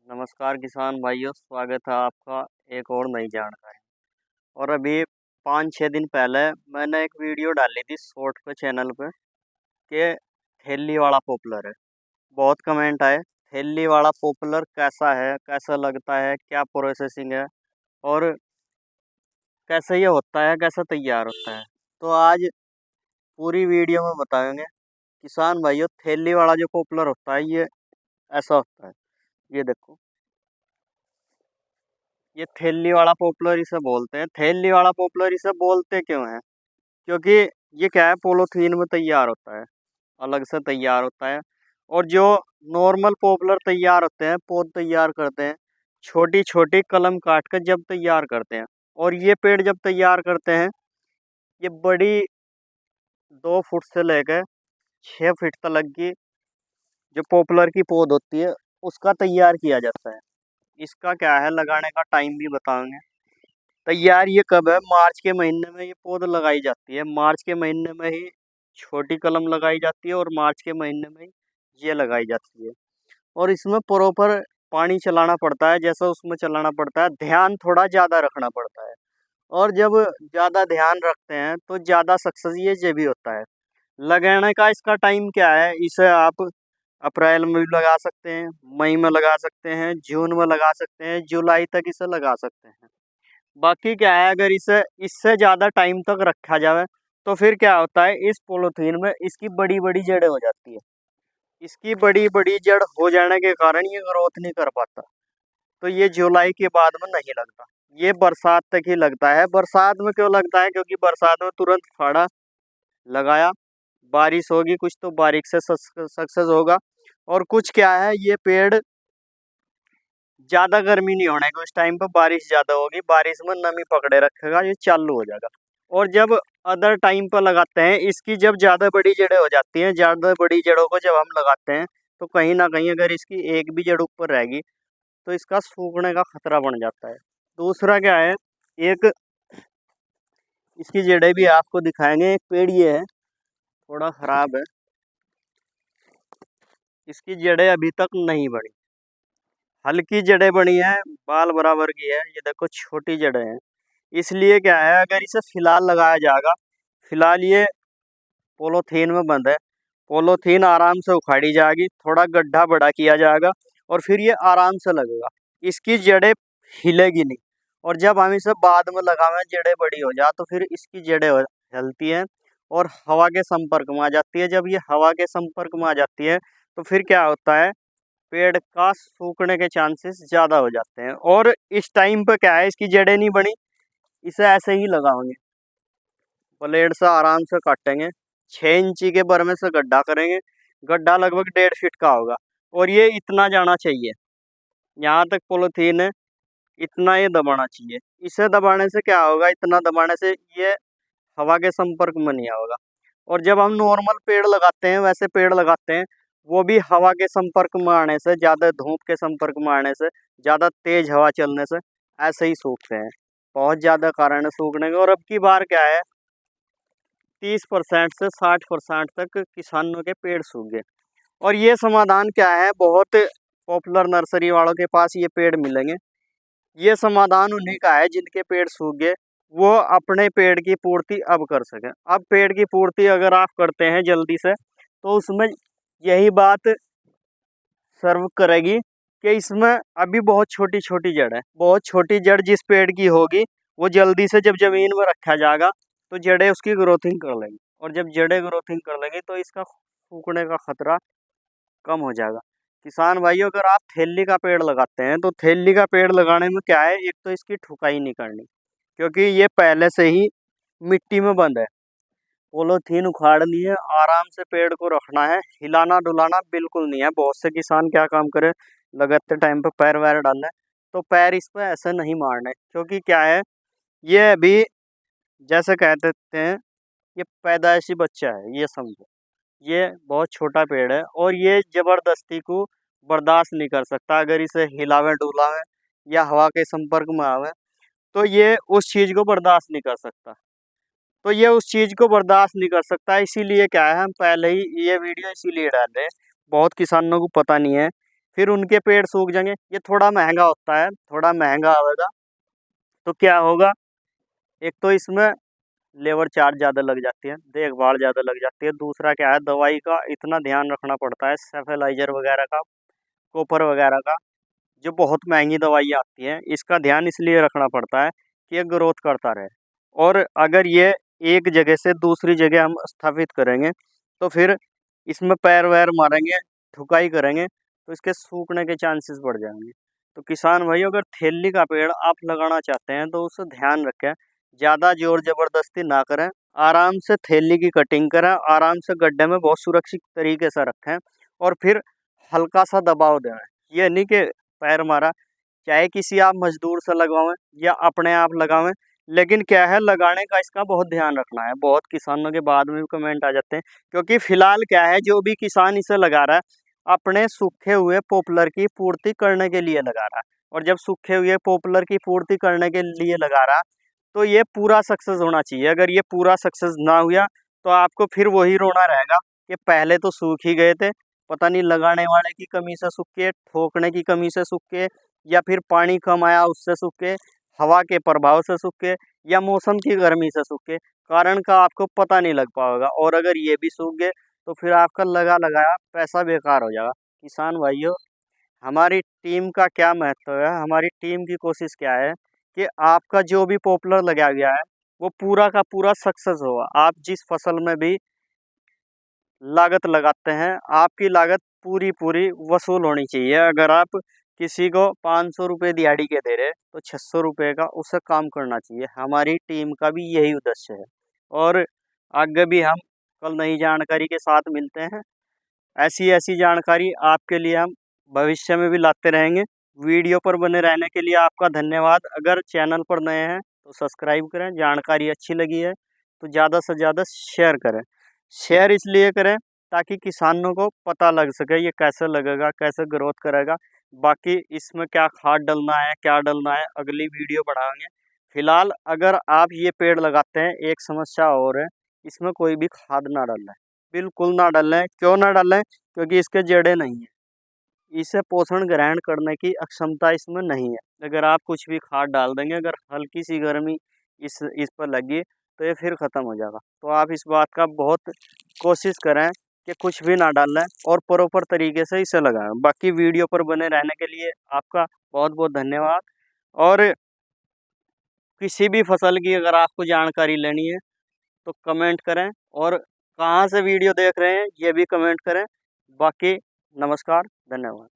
नमस्कार किसान भाइयों, स्वागत है आपका एक और नई जानकारी। और अभी 5-6 दिन पहले मैंने एक वीडियो डाली थी शॉर्ट पे चैनल पे कि थैली वाला पॉपुलर है। बहुत कमेंट आए, थैली वाला पॉपुलर कैसा है, कैसा लगता है, क्या प्रोसेसिंग है और कैसे ये होता है, कैसे तैयार होता है। तो आज पूरी वीडियो में बताएंगे किसान भाइयों। थैली वाला जो पॉपुलर होता है ये ऐसा होता है, ये देखो। ये थैली वाला पॉपुलर इसे बोलते हैं। थैली वाला पॉपुलर इसे बोलते क्यों हैं? क्योंकि ये क्या है, पोलोथीन में तैयार होता है, अलग से तैयार होता है। और जो नॉर्मल पॉपुलर तैयार होते हैं, पौध तैयार करते हैं, छोटी छोटी कलम काट कर जब तैयार करते हैं, और ये पेड़ जब तैयार करते हैं, ये बड़ी 2 फुट से लेकर 6 फीट तक की जो पॉपुलर की पौध होती है उसका तैयार किया जाता है। इसका क्या है, लगाने का टाइम भी बताएंगे। तैयार ये कब है? मार्च के महीने में ये पौध लगाई जाती है। मार्च के महीने में ही छोटी कलम लगाई जाती है और मार्च के महीने में ही ये लगाई जाती है। और इसमें प्रॉपर पानी चलाना पड़ता है, जैसा उसमें चलाना पड़ता है, ध्यान थोड़ा ज़्यादा रखना पड़ता है। और जब ज़्यादा ध्यान रखते हैं तो ज़्यादा सक्सेस ये भी होता है। लगाने का इसका टाइम क्या है? इसे आप अप्रैल में भी लगा सकते हैं, मई में लगा सकते हैं, जून में लगा सकते हैं, जुलाई तक इसे लगा सकते हैं। बाकी क्या है, अगर इसे इससे ज़्यादा टाइम तक रखा जाए तो फिर क्या होता है, इस पॉलीथीन में इसकी बड़ी बड़ी जड़ें हो जाती है। इसकी बड़ी बड़ी जड़ हो जाने के कारण ये ग्रोथ नहीं कर पाता। तो ये जुलाई के बाद में नहीं लगता, ये बरसात तक ही लगता है। बरसात में क्यों लगता है? क्योंकि बरसात में तुरंत फाड़ा लगाया, बारिश होगी कुछ तो बारिश से सक्सेस होगा। और कुछ क्या है, ये पेड़ ज़्यादा गर्मी नहीं होने की, उस टाइम पर बारिश ज़्यादा होगी, बारिश में नमी पकड़े रखेगा, ये चालू हो जाएगा। और जब अदर टाइम पर लगाते हैं, इसकी जब ज़्यादा बड़ी जड़ें हो जाती हैं, ज़्यादा बड़ी जड़ों को जब हम लगाते हैं तो कहीं ना कहीं अगर इसकी एक भी जड़ ऊपर रहेगी तो इसका सूखने का खतरा बन जाता है। दूसरा क्या है, एक इसकी जड़ें भी आपको दिखाएंगे। एक पेड़ ये है, थोड़ा खराब है, इसकी जड़ें अभी तक नहीं बढ़ी, हल्की जड़ें बनी है, बाल बराबर की है, ये देखो छोटी जड़ें हैं। इसलिए क्या है, अगर इसे फिलहाल लगाया जाएगा, फिलहाल ये पोलोथीन में बंद है, पोलोथीन आराम से उखाड़ी जाएगी, थोड़ा गड्ढा बड़ा किया जाएगा और फिर ये आराम से लगेगा, इसकी जड़ें हिलेगी नहीं। और जब हम इसे बाद में लगावें, जड़ें बड़ी हो जाए, तो फिर इसकी जड़ें हिलती हैं और हवा के संपर्क में आ जाती है। जब ये हवा के संपर्क में आ जाती है तो फिर क्या होता है, पेड़ का सूखने के चांसेस ज़्यादा हो जाते हैं। और इस टाइम पे क्या है, इसकी जड़ें नहीं बनी, इसे ऐसे ही लगाएंगे, ब्लेड से आराम से काटेंगे, 6 इंची के बर में से गड्ढा करेंगे। गड्ढा लगभग 1.5 फीट का होगा और ये इतना जाना चाहिए, यहाँ तक पॉलीथीन है, इतना ये दबाना चाहिए। इसे दबाने से क्या होगा, इतना दबाने से ये हवा के संपर्क में नहीं आएगा। और जब हम नॉर्मल पेड़ लगाते हैं, वैसे पेड़ लगाते हैं, वो भी हवा के संपर्क में आने से, ज़्यादा धूप के संपर्क में आने से, ज़्यादा तेज हवा चलने से ऐसे ही सूखते हैं। बहुत ज़्यादा कारण है सूखने का। और अब की बार क्या है, 30% से 60% तक किसानों के पेड़ सूख गए। और ये समाधान क्या है, बहुत पॉपुलर नर्सरी वालों के पास ये पेड़ मिलेंगे। ये समाधान उन्हीं का है जिनके पेड़ सूख गए, वो अपने पेड़ की पूर्ति अब कर सकें। अब पेड़ की पूर्ति अगर आप करते हैं जल्दी से, तो उसमें यही बात सर्व करेगी कि इसमें अभी बहुत छोटी छोटी जड़ है। बहुत छोटी जड़ जिस पेड़ की होगी, वो जल्दी से जब जमीन में रखा जाएगा तो जड़ें उसकी ग्रोथिंग कर लेंगी। और जब जड़ें ग्रोथिंग कर लेंगी तो इसका सूखने का खतरा कम हो जाएगा। किसान भाइयों, अगर आप थैली का पेड़ लगाते हैं तो थैली का पेड़ लगाने में क्या है, एक तो इसकी ठुकाई नहीं करनी, क्योंकि ये पहले से ही मिट्टी में बंद है। पॉलीथीन उखाड़नी है, आराम से पेड़ को रखना है, हिलाना डुलाना बिल्कुल नहीं है। बहुत से किसान क्या काम करे, लगाते टाइम पे पैर वैर डालना है, तो पैर इस पे ऐसे नहीं मारने, क्योंकि क्या है, ये अभी जैसे कह देते हैं, ये पैदाइशी बच्चा है, ये समझो। ये बहुत छोटा पेड़ है और ये जबरदस्ती को बर्दाश्त नहीं कर सकता। अगर इसे हिलावे डुलावे या हवा के संपर्क में आवे तो ये उस चीज़ को बर्दाश्त नहीं कर सकता। तो ये उस चीज़ को बर्दाश्त नहीं कर सकता, इसीलिए क्या है, हम पहले ही ये वीडियो इसीलिए डाल रहे हैं। बहुत किसानों को पता नहीं है फिर उनके पेड़ सूख जाएंगे। ये थोड़ा महंगा होता है, थोड़ा महंगा आएगा। तो क्या होगा, एक तो इसमें लेबर चार्ज ज़्यादा लग जाती है, देखभाल ज़्यादा लग जाती है। दूसरा क्या है, दवाई का इतना ध्यान रखना पड़ता है, सेफेलाइजर वगैरह का, कॉपर वगैरह का, जो बहुत महंगी दवाइयाँ आती हैं। इसका ध्यान इसलिए रखना पड़ता है कि ये ग्रोथ करता रहे। और अगर ये एक जगह से दूसरी जगह हम स्थापित करेंगे तो फिर इसमें पैर वैर मारेंगे, ठुकाई करेंगे, तो इसके सूखने के चांसेस बढ़ जाएंगे। तो किसान भाई, अगर थैली का पेड़ आप लगाना चाहते हैं तो उससे ध्यान रखें, ज़्यादा जोर ज़बरदस्ती ना करें, आराम से थैली की कटिंग करें, आराम से गड्ढे में बहुत सुरक्षित तरीके से रखें, और फिर हल्का सा दबाव दें। ये नहीं कि पैर मारा, चाहे किसी आप मजदूर से लगवाएं या अपने आप लगावें, लेकिन क्या है, लगाने का इसका बहुत ध्यान रखना है। बहुत किसानों के बाद में भी कमेंट आ जाते हैं, क्योंकि फिलहाल क्या है, जो भी किसान इसे लगा रहा है अपने सूखे हुए पॉपुलर की पूर्ति करने के लिए लगा रहा है। और जब सूखे हुए पॉपुलर की पूर्ति करने के लिए लगा रहा, तो ये पूरा सक्सेस होना चाहिए। अगर ये पूरा सक्सेस ना हुआ तो आपको फिर वही रोना रहेगा कि पहले तो सूख ही गए थे, पता नहीं लगाने वाले की कमी से सूखे, ठोकने की कमी से सूखे, या फिर पानी कम आया उससे सूखे, हवा के प्रभाव से सूखे, या मौसम की गर्मी से सूखे। कारण का आपको पता नहीं लग पाएगा, और अगर ये भी सूख गए तो फिर आपका लगा लगाया पैसा बेकार हो जाएगा। किसान भाइयों, हमारी टीम का क्या महत्व है, हमारी टीम की कोशिश क्या है कि आपका जो भी पॉपुलर लगाया गया है वो पूरा का पूरा सक्सेस होगा। आप जिस फसल में भी लागत लगाते हैं, आपकी लागत पूरी पूरी वसूल होनी चाहिए। अगर आप किसी को 500 रुपये दिहाड़ी के दे रहे तो 600 रुपये का उससे काम करना चाहिए। हमारी टीम का भी यही उद्देश्य है, और आगे भी हम कल नई जानकारी के साथ मिलते हैं। ऐसी ऐसी जानकारी आपके लिए हम भविष्य में भी लाते रहेंगे। वीडियो पर बने रहने के लिए आपका धन्यवाद। अगर चैनल पर नए हैं तो सब्सक्राइब करें, जानकारी अच्छी लगी है तो ज़्यादा से ज़्यादा शेयर करें। शेयर इसलिए करें ताकि किसानों को पता लग सके ये कैसे लगेगा, कैसे ग्रोथ करेगा, बाकी इसमें क्या खाद डलना है, क्या डलना है, अगली वीडियो बढ़ाएंगे। फिलहाल अगर आप ये पेड़ लगाते हैं, एक समस्या और है, इसमें कोई भी खाद ना डालें, बिल्कुल ना डालें। क्यों ना डालें? क्योंकि इसके जड़ें नहीं है, इसे पोषण ग्रहण करने की अक्षमता इसमें नहीं है। अगर आप कुछ भी खाद डाल देंगे, अगर हल्की सी गर्मी इस पर लगी तो ये फिर ख़त्म हो जाएगा। तो आप इस बात का बहुत कोशिश करें कि कुछ भी ना डालें और प्रॉपर तरीके से इसे लगाएं। बाकी वीडियो पर बने रहने के लिए आपका बहुत बहुत धन्यवाद। और किसी भी फसल की अगर आपको जानकारी लेनी है तो कमेंट करें, और कहाँ से वीडियो देख रहे हैं ये भी कमेंट करें। बाकी नमस्कार, धन्यवाद।